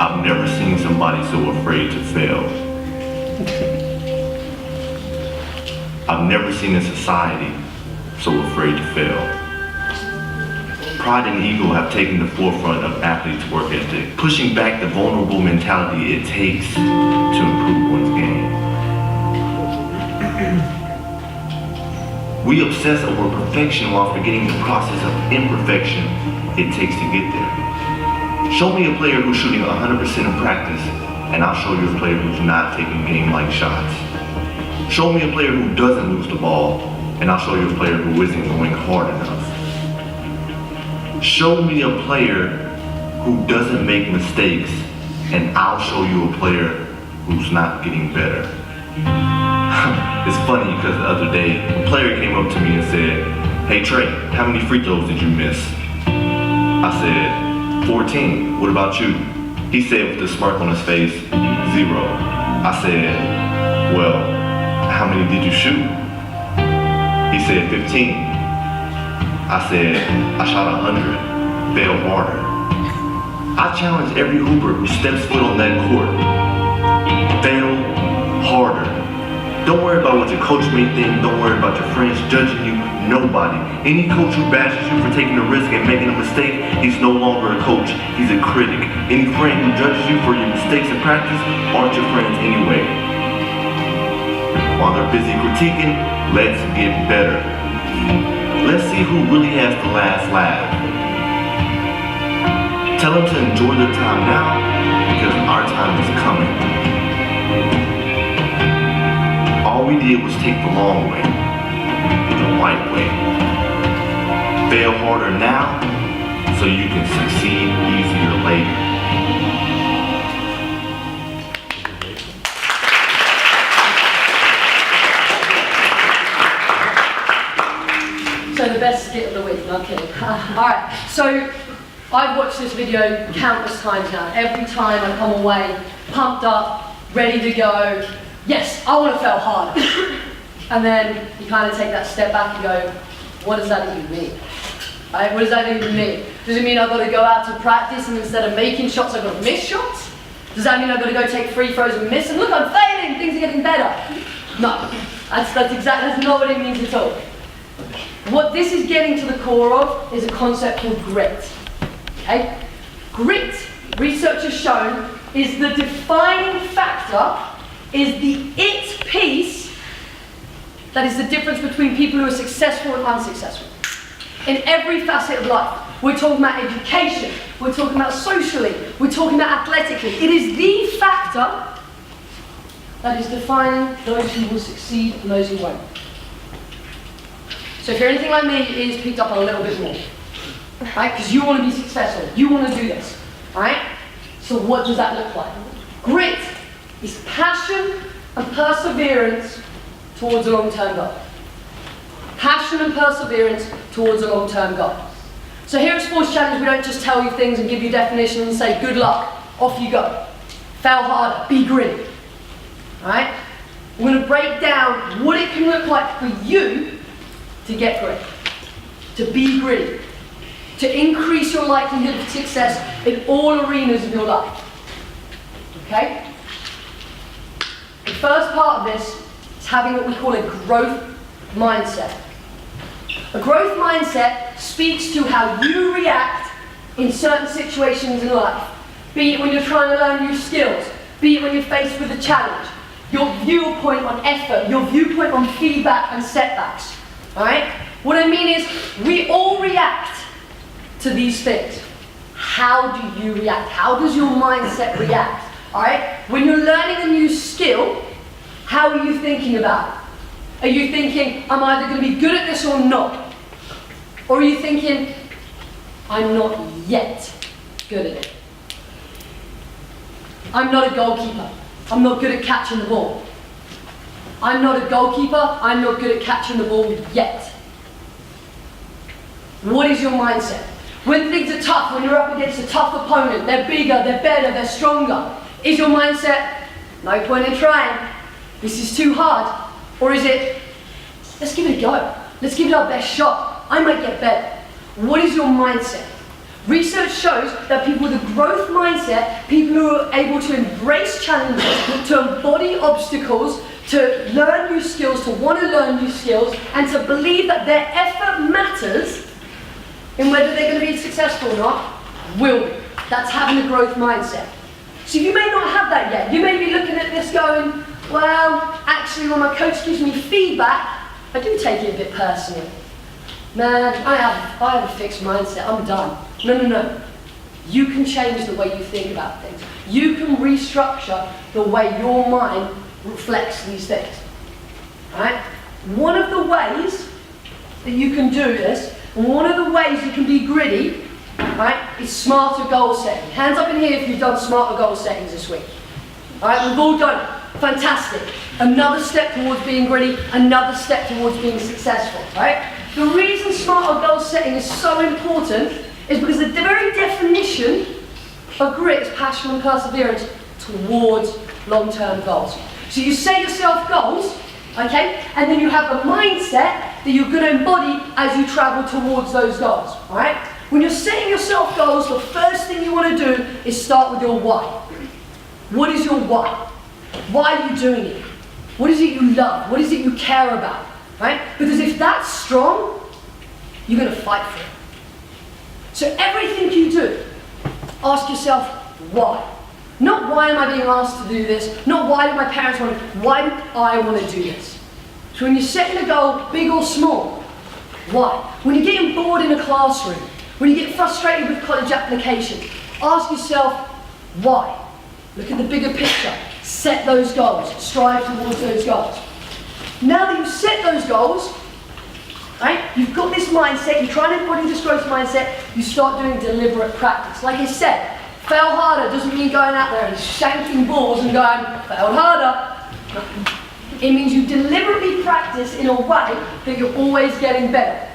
I've never seen somebody so afraid to fail. I've never seen a society so afraid to fail. Pride and ego have taken the forefront of athletes' work ethic, pushing back the vulnerable mentality it takes to improve one's game. We obsess over perfection while forgetting the process of imperfection it takes to get there. Show me a player who's shooting 100% in practice, and I'll show you a player who's not taking game-like shots. Show me a player who doesn't lose the ball, and I'll show you a player who isn't going hard enough. Show me a player who doesn't make mistakes, and I'll show you a player who's not getting better. It's funny because the other day, a player came up to me and said, "Hey Trey, how many free throws did you miss?" I said, 14. What about you? He said with a smirk on his face, 0. I said, well, how many did you shoot? He said 15. I said, I shot 100, fail harder. I challenge every hooper who steps foot on that court, fail harder. Don't worry about what your coach may think, don't worry about your friends judging you, nobody. Any coach who bashes you for taking a risk and making a mistake, he's no longer a coach, he's a critic. Any friend who judges you for your mistakes in practice aren't your friends anyway. While they're busy critiquing, let's get better. Let's see who really has the last laugh. Tell them to enjoy their time now, because our time is coming. All we did was take the long way, the right way. Fail harder now, so you can succeed easier later. So the best skit of the week, no, I'm kidding. Alright, so I've watched this video countless times now. Every time I come away, pumped up, ready to go. Yes, I want to fail harder. And then you kind of take that step back and go, what does that even mean? Right? What does that even mean? Does it mean I've got to go out to practice and instead of making shots, I've got to miss shots? Does that mean I've got to go take free throws and miss? And look, I'm failing, things are getting better. No, that's not what it means at all. What this is getting to the core of is a concept called grit. Okay? Grit, research has shown, is the defining factor, is the it piece that is the difference between people who are successful and unsuccessful. In every facet of life. We're talking about education, we're talking about socially, we're talking about athletically. It is the factor that is defining those who will succeed and those who won't. So if you're anything like me, it is picked up a little bit more. Right? Because you want to be successful, you want to do this. Right? So what does that look like? Grit is passion and perseverance towards a long-term goal. Passion and perseverance towards a long-term goal. So here at Sports Challenge, we don't just tell you things and give you definitions and say, good luck, off you go. Fail harder, be gritty. Alright? We're going to break down what it can look like for you to get grit, to be gritty, to increase your likelihood of success in all arenas of your life. Okay? The first part of this is having what we call a growth mindset. A growth mindset speaks to how you react in certain situations in life. Be it when you're trying to learn new skills, be it when you're faced with a challenge, your viewpoint on effort, your viewpoint on feedback and setbacks. Alright? What I mean is, we all react to these things. How do you react? How does your mindset react? Alright? When you're learning a new skill, how are you thinking about it? Are you thinking, I'm either going to be good at this or not? Or are you thinking, I'm not yet good at it? I'm not a goalkeeper. I'm not good at catching the ball. I'm not a goalkeeper. I'm not good at catching the ball yet. What is your mindset? When things are tough, when you're up against a tough opponent, they're bigger, they're better, they're stronger. Is your mindset, no point in trying, this is too hard? Or is it, let's give it a go. Let's give it our best shot. I might get better. What is your mindset? Research shows that people with a growth mindset, people who are able to embrace challenges, to embody obstacles, to learn new skills, to want to learn new skills, and to believe that their effort matters in whether they're going to be successful or not, will be. That's having a growth mindset. So you may not have that yet. You may be looking at this going, well, actually when my coach gives me feedback, I do take it a bit personally. Man, I have a fixed mindset, I'm done. No. You can change the way you think about things. You can restructure the way your mind reflects these things. Right? One of the ways that you can do this, and one of the ways you can be gritty, right, is smarter goal setting. Hands up in here if you've done smarter goal settings this week. Alright, we've all done it. Fantastic. Another step towards being gritty, another step towards being successful. Right? The reason smarter goal setting is so important is because the very definition of grit is passion and perseverance towards long-term goals. So you set yourself goals, okay, and then you have a mindset that you're going to embody as you travel towards those goals. Alright? When you're setting yourself goals, the first thing you want to do is start with your why. What is your why? Why are you doing it? What is it you love? What is it you care about? Right? Because if that's strong, you're going to fight for it. So everything you do, ask yourself why. Not why am I being asked to do this, not why do my parents want it, why do I want to do this? So when you're setting a goal, big or small, why? When you're getting bored in a classroom, when you get frustrated with college applications, ask yourself why. Look at the bigger picture. Set those goals. Strive towards those goals. Now that you've set those goals, right, you've got this mindset, you're trying to embody this growth mindset, you start doing deliberate practice. Like I said, fail harder doesn't mean going out there and shanking balls and going, failed harder. It means you deliberately practice in a way that you're always getting better.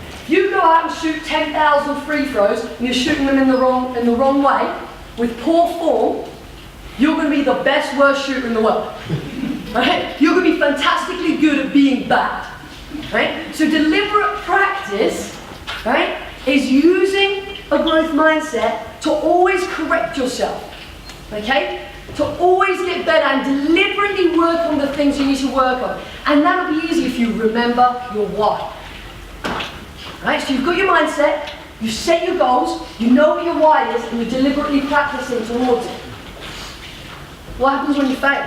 If you go out and shoot 10,000 free throws and you're shooting them in the wrong way, with poor form, you're going to be the best, worst shooter in the world. Right? You're going to be fantastically good at being bad. Right? So deliberate practice, right, is using a growth mindset to always correct yourself. Okay? To always get better and deliberately work on the things you need to work on. And that'll be easy if you remember your why. Right? So you've got your mindset, you set your goals, you know what your why is, and you're deliberately practicing towards it. What happens when you fail?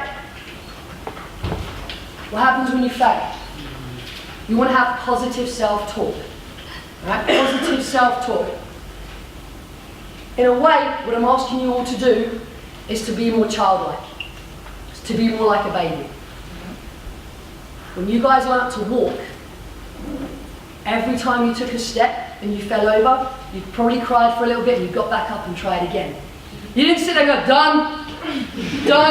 What happens when you fail? You want to have positive self-talk. Right? Positive self-talk. In a way, what I'm asking you all to do is to be more childlike. It's to be more like a baby. When you guys learned to walk, every time you took a step and you fell over, you probably cried for a little bit and you got back up and tried again. You didn't sit there and go, done,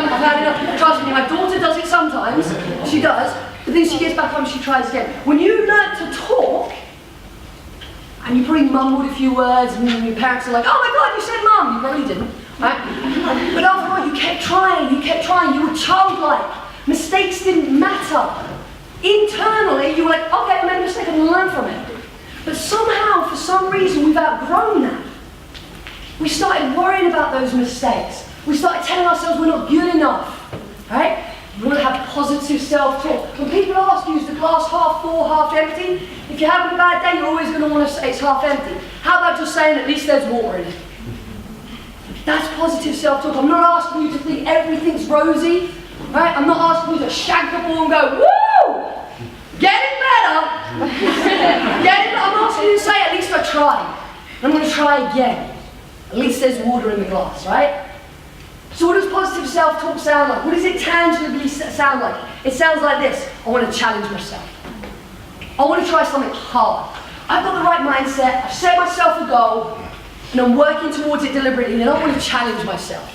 I've had enough. Trust me, my daughter does it sometimes, she does, but then she gets back up and she tries again. When you learn to talk, and you probably mumbled a few words and your parents are like, oh my God, you said mum, you probably didn't, right? But after all, you kept trying, you were childlike. Mistakes didn't matter. Internally, you were like, okay, I made a mistake, I'm going to learn from it. But somehow, for some reason, we've outgrown that. We started worrying about those mistakes. We started telling ourselves we're not good enough, right? You want to have positive self-talk. When people ask you, is the glass half full, half empty? If you're having a bad day, you're always going to want to say it's half empty. How about just saying at least there's water in it? That's positive self-talk. I'm not asking you to think everything's rosy, right? I'm not asking you to shank a ball and go, woo! Getting better! I'm asking you to say, at least I tried. I'm going to try again. At least there's water in the glass, right? So what does positive self-talk sound like? What does it tangibly sound like? It sounds like this. I want to challenge myself. I want to try something hard. I've got the right mindset, I've set myself a goal, and I'm working towards it deliberately, and I want to challenge myself.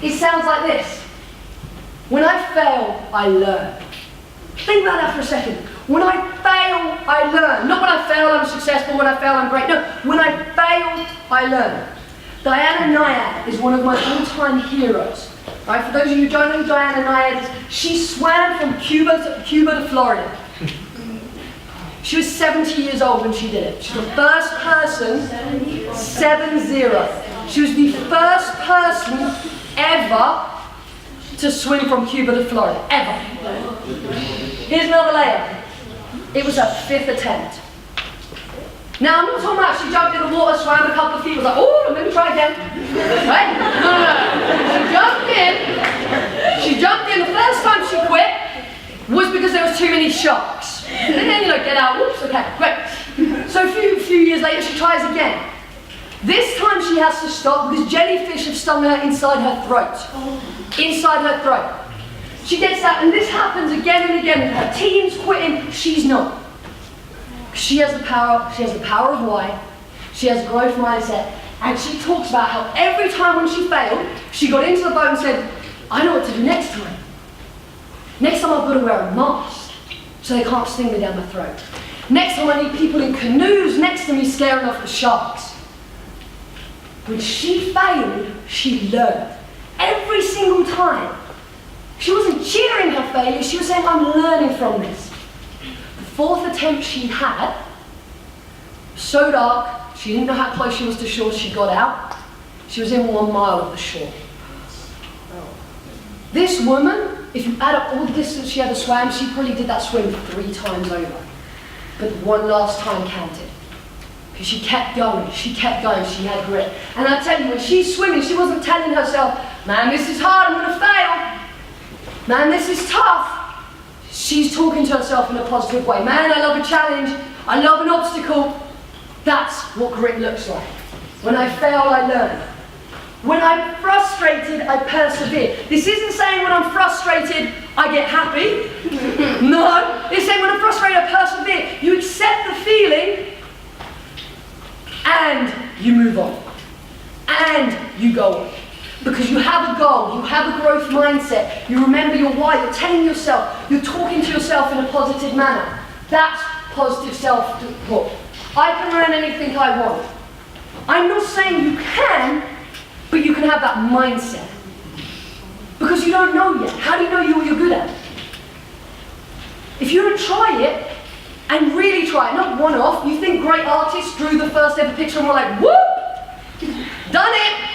It sounds like this. When I fail, I learn. Think about that for a second. When I fail, I learn. Not when I fail, I'm successful. When I fail, I'm great. No, when I fail, I learn. Diana Nyad is one of my all-time heroes. Right? For those of you who don't know who Diana Nyad is, she swam from Cuba to Florida. She was 70 years old when she did it. She's the first person, 70 7-0. She was the first person ever to swim from Cuba to Florida, ever. Here's another layup. It was her 5th attempt. Now, I'm not talking about she jumped in the water, swam a couple of feet, was like, oh, let me try again. Right? No. She jumped in. The first time she quit was because there was too many sharks. And then, get out, whoops, okay, great. So a few years later, she tries again. This time she has to stop because jellyfish have stung her inside her throat. Inside her throat. She gets out, and this happens again and again. Her team's quitting, she's not. She has the power of why. She has growth mindset. And she talks about how every time when she failed, she got into the boat and said, I know what to do next time. Next time I've got to wear a mask so they can't sting me down my throat. Next time I need people in canoes next to me scaring off the sharks. When she failed, she learned. Every single time. She wasn't cheering her failure, she was saying, I'm learning from this. The 4th attempt she had, so dark, she didn't know how close she was to shore, she got out. She was in 1 mile of the shore. This woman, if you add up all the distance she had to swim, she probably did that swim 3 times over. But one last time counted. Because she kept going, she had grit. And I tell you, when she's swimming, she wasn't telling herself, man, this is hard, I'm going to fail. Man, this is tough. She's talking to herself in a positive way. Man, I love a challenge. I love an obstacle. That's what grit looks like. When I fail, I learn. When I'm frustrated, I persevere. This isn't saying when I'm frustrated, I get happy. No, it's saying when I'm frustrated, I persevere. You accept the feeling, and you move on. And you go on. Because you have a goal, you have a growth mindset, you remember your why, you're telling yourself, you're talking to yourself in a positive manner. That's positive self-talk. I can learn anything I want. I'm not saying you can, but you can have that mindset. Because you don't know yet. How do you know what you're good at? If you don't try it, and really try it, not one-off, you think great artists drew the first ever picture and were like, whoop, done it.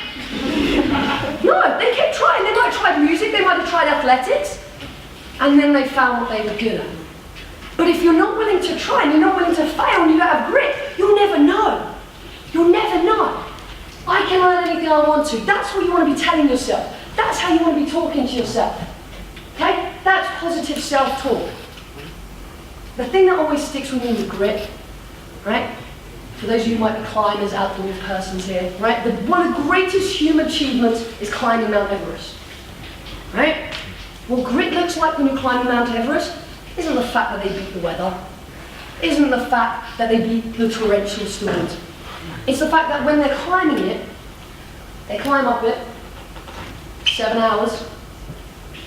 No, they kept trying. They might have tried music, they might have tried athletics, and then they found what they were good at. But if you're not willing to try and you're not willing to fail and you don't have grit, you'll never know. You'll never know. I can learn anything I want to. That's what you want to be telling yourself. That's how you want to be talking to yourself. Okay? That's positive self-talk. The thing that always sticks with me is grit, right? For those of you who might be climbers, outdoor persons here, right? One of the greatest human achievements is climbing Mount Everest, right? What grit looks like when you're climbing Mount Everest isn't the fact that they beat the weather, isn't the fact that they beat the torrential storms. It's the fact that when they're climbing it, they climb up it, 7 hours,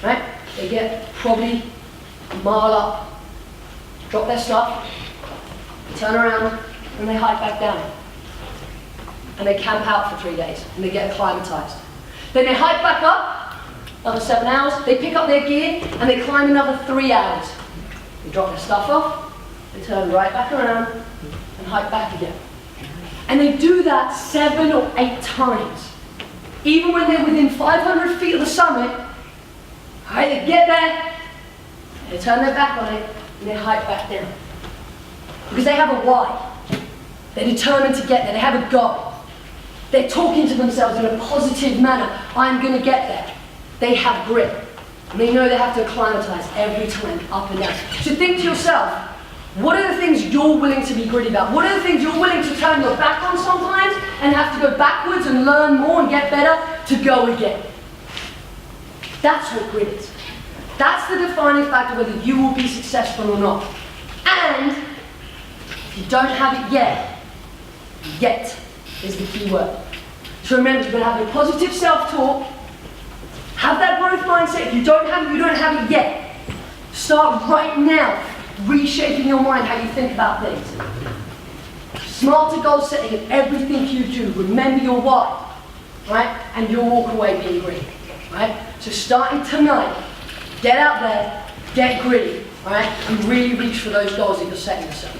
right? They get probably a mile up, drop their stuff, turn around, and they hike back down. And they camp out for 3 days, and they get acclimatized. Then they hike back up, another 7 hours, they pick up their gear, and they climb another 3 hours. They drop their stuff off, they turn right back around, and hike back again. And they do that 7 or 8 times. Even when they're within 500 feet of the summit, right, they get there, they turn their back on it, and they hike back down. Because they have a why. They're determined to get there. They have a goal. They're talking to themselves in a positive manner. I'm going to get there. They have grit. And they know they have to acclimatize every time, up and down. So think to yourself, what are the things you're willing to be gritty about? What are the things you're willing to turn your back on sometimes and have to go backwards and learn more and get better to go again? That's what grit is. That's the defining factor whether you will be successful or not. And if you don't have it yet is the key word. So remember, you've got to have your positive self-talk, have that growth mindset. If you don't have it, you don't have it yet. Start right now reshaping your mind how you think about things. Smarter goal setting in everything you do. Remember your why, right? And you'll walk away being gritty, right? So starting tonight, get out there, get gritty, right? And really reach for those goals that you're setting yourself.